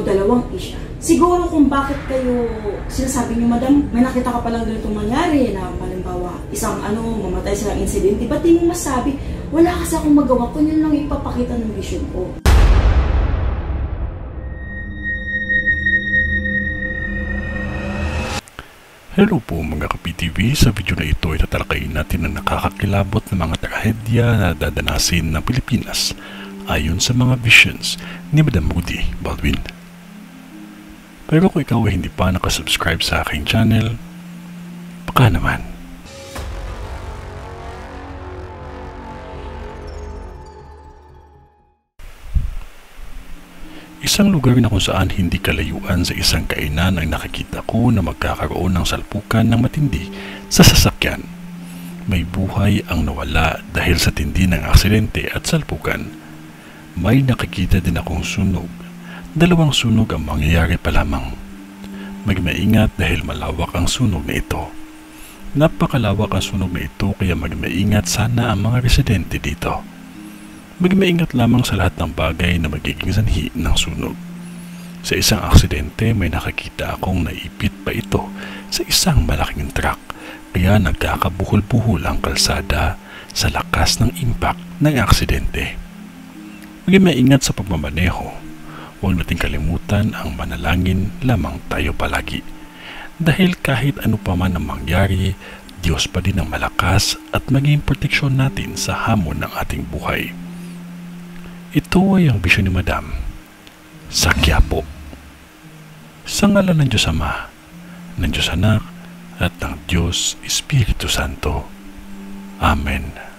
2 Siguro kung bakit kayo sinasabi niyo, madam, may nakita ka palang ganitong mangyari na halimbawa isang mamatay silang insidente, ba't di mo masabi? Wala kasi akong magawa kung yun lang ipapakita ng vision ko. Hello po mga ka-PTV, sa video na ito ay tatalakayin natin ang nakakakilabot na mga trahedya na dadanasin ng Pilipinas ayon sa mga visions ni Madam Moody Baldwin. Pero kung ikaw ay hindi pa nakasubscribe sa aking channel, baka naman. Isang lugar na kung saan hindi kalayuan sa isang kainan ang nakikita ko na magkakaroon ng salpukan ng matindi sa sasakyan. May buhay ang nawala dahil sa tindi ng aksidente at salpukan. May nakikita din akong sunog. 2 sunog ang mangyayari pa lamang. Magmaingat dahil malawak ang sunog na ito. Napakalawak ang sunog na ito kaya magmaingat sana ang mga residente dito. Magmaingat lamang sa lahat ng bagay na magiging sanhi ng sunog. Sa isang aksidente may nakakita akong naipit pa ito sa isang malaking truck kaya nagkakabuhol-buhol ang kalsada sa lakas ng impact ng aksidente. Magmaingat sa pagmamaneho. Huwag nating kalimutan ang manalangin lamang tayo palagi. Dahil kahit ano pa man ang mangyari, Diyos pa din ang malakas at maging proteksyon natin sa hamon ng ating buhay. Ito ay ang bisyon ni Madam sa Quiapo. Sa ngalan ng Diyos Ama, ng Diyos Anak, at ng Diyos Espiritu Santo. Amen.